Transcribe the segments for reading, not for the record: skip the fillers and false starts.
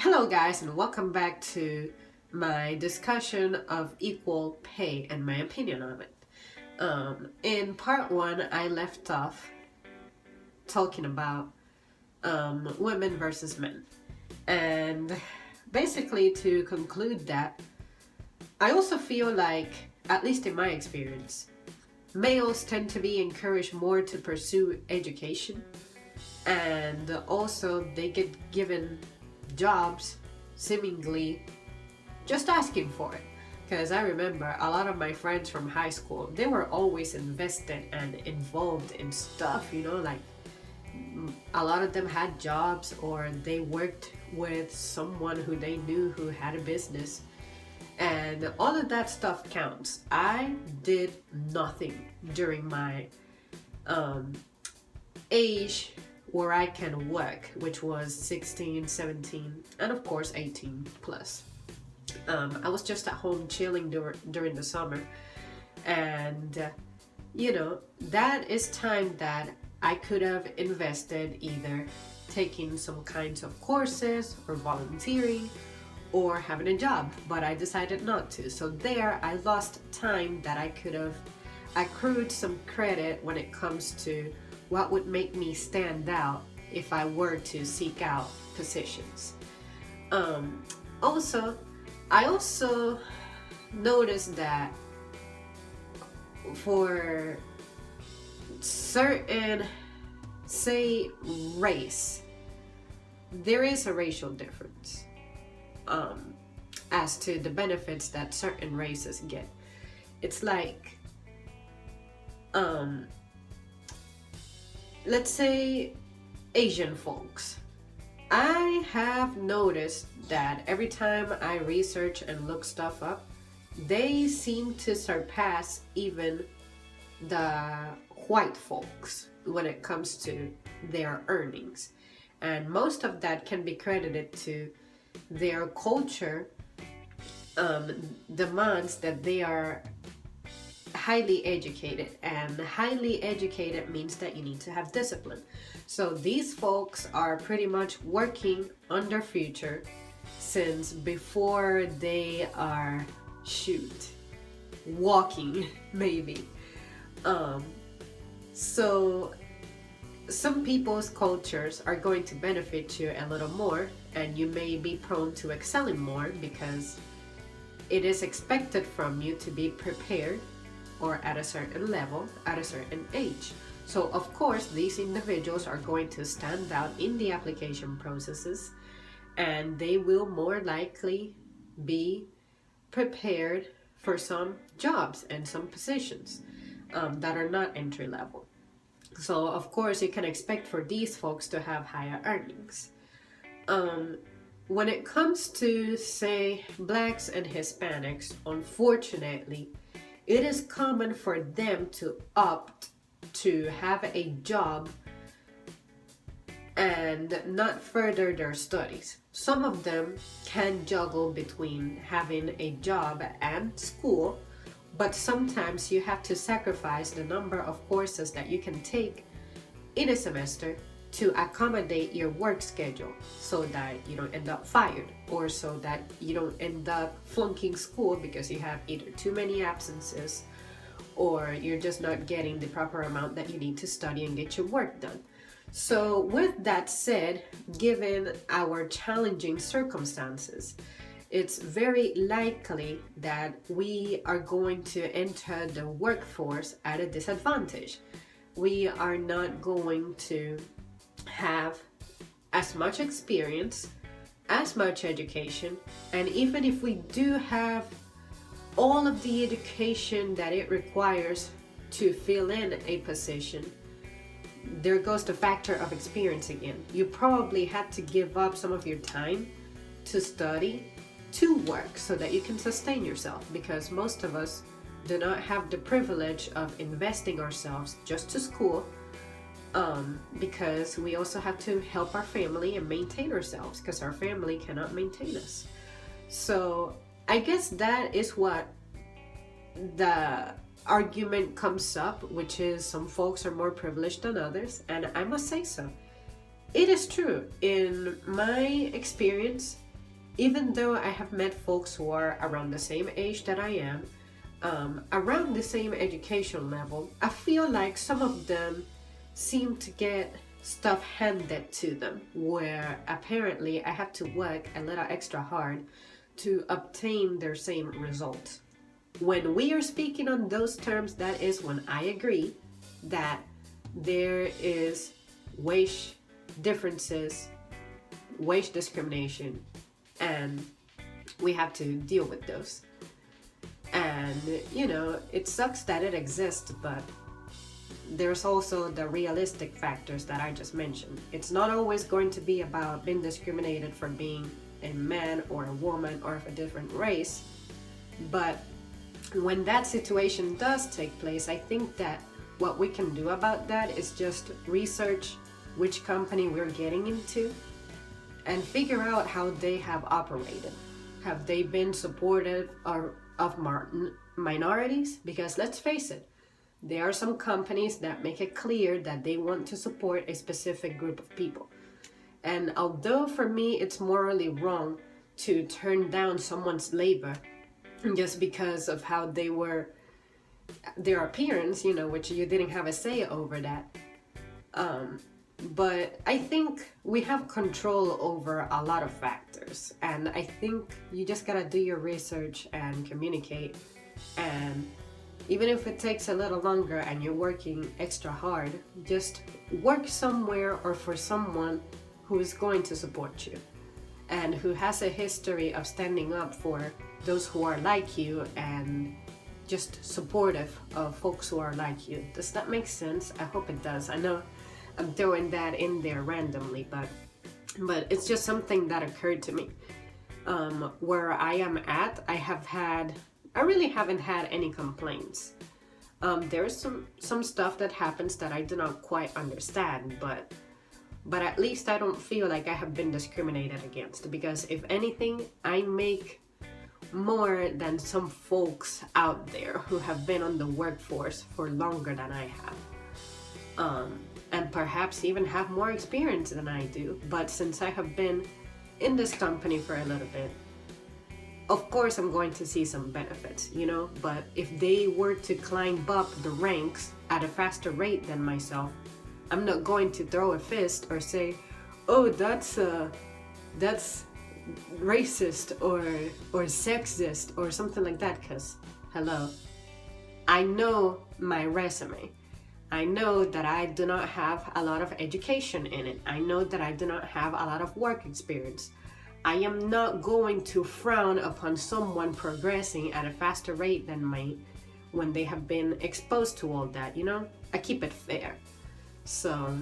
Hello, guys, and welcome back to my discussion of equal pay and my opinion on it. In part one, I left off talking about women versus men, and basically to conclude that, I also feel like, at least in my experience, males tend to be encouraged more to pursue education, and also they get given jobs seemingly just asking for it. Because I remember a lot of my friends from high school, they were always invested and involved in stuff, like a lot of them had jobs or they worked with someone who they knew who had a business, and all of that stuff counts. I did nothing during my age where I can work, which was 16, 17, and of course 18 plus. I was just at home chilling during the summer, and that is time that I could have invested either taking some kinds of courses or volunteering or having a job, but I decided not to. So there I lost time that I could have accrued some credit when it comes to what would make me stand out if I were to seek out positions. I also noticed that for certain, say, race, there is a racial difference as to the benefits that certain races get. It's like, let's say Asian folks. I have noticed that every time I research and look stuff up, they seem to surpass even the white folks when it comes to their earnings. And most of that can be credited to their culture demands that they are highly educated, and highly educated means that you need to have discipline. So these folks are pretty much working on their future since before they are walking maybe. So some people's cultures are going to benefit you a little more, and you may be prone to excelling more because it is expected from you to be prepared or at a certain level at a certain age. So of course these individuals are going to stand out in the application processes, and they will more likely be prepared for some jobs and some positions that are not entry level. So of course you can expect for these folks to have higher earnings. When it comes to, say, blacks and Hispanics, unfortunately it is common for them to opt to have a job and not further their studies. Some of them can juggle between having a job and school, but sometimes you have to sacrifice the number of courses that you can take in a semester to accommodate your work schedule so that you don't end up fired, or so that you don't end up flunking school because you have either too many absences or you're just not getting the proper amount that you need to study and get your work done. So with that said, given our challenging circumstances, it's very likely that we are going to enter the workforce at a disadvantage. We are not going to have as much experience, as much education, and even if we do have all of the education that it requires to fill in a position, there goes the factor of experience again. You probably had to give up some of your time to study, to work, so that you can sustain yourself, because most of us do not have the privilege of investing ourselves just to school, because we also have to help our family and maintain ourselves, because our family cannot maintain us. So I guess that is what the argument comes up, which is some folks are more privileged than others, and I must say so. It is true. In my experience, Even though I have met folks who are around the same age that I am, around the same education level, I feel like some of them seem to get stuff handed to them, where apparently I have to work a little extra hard to obtain their same results. When we are speaking on those terms, that is when I agree that there is wage differences, wage discrimination, and we have to deal with those. And it sucks that it exists, but there's also the realistic factors that I just mentioned. It's not always going to be about being discriminated for being a man or a woman or of a different race, but when that situation does take place, I think that what we can do about that is just research which company we're getting into and figure out how they have operated. Have they been supportive of minorities? Because let's face it, there are some companies that make it clear that they want to support a specific group of people. And although for me it's morally wrong to turn down someone's labor just because of how they were, their appearance, which you didn't have a say over that. But I think we have control over a lot of factors, and I think you just gotta do your research and communicate. And even if it takes a little longer and you're working extra hard, just work somewhere or for someone who is going to support you and who has a history of standing up for those who are like you and just supportive of folks who are like you. Does that make sense? I hope it does. I know I'm throwing that in there randomly, but it's just something that occurred to me. Where I am at, I really haven't had any complaints. There's some stuff that happens that I do not quite understand, but at least I don't feel like I have been discriminated against, because if anything, I make more than some folks out there who have been on the workforce for longer than I have. And perhaps even have more experience than I do. But since I have been in this company for a little bit, of course I'm going to see some benefits, but if they were to climb up the ranks at a faster rate than myself, I'm not going to throw a fist or say, oh, that's racist or sexist or something like that, because hello, I know my resume. I know that I do not have a lot of education in it. I know that I do not have a lot of work experience. I am not going to frown upon someone progressing at a faster rate than me when they have been exposed to all that, I keep it fair. So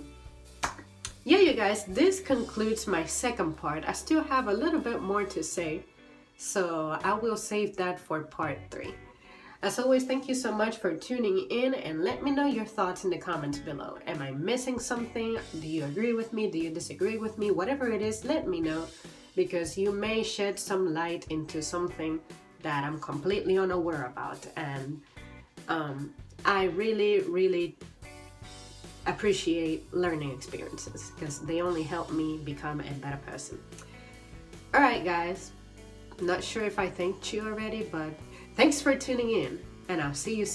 yeah, you guys, this concludes my second part. I still have a little bit more to say, so I will save that for part 3. As always, thank you so much for tuning in, and let me know your thoughts in the comments below. Am I missing something? Do you agree with me? Do you disagree with me? Whatever it is, let me know, because you may shed some light into something that I'm completely unaware about. And I really, really appreciate learning experiences, because they only help me become a better person. Alright guys, I'm not sure if I thanked you already, but thanks for tuning in, and I'll see you soon.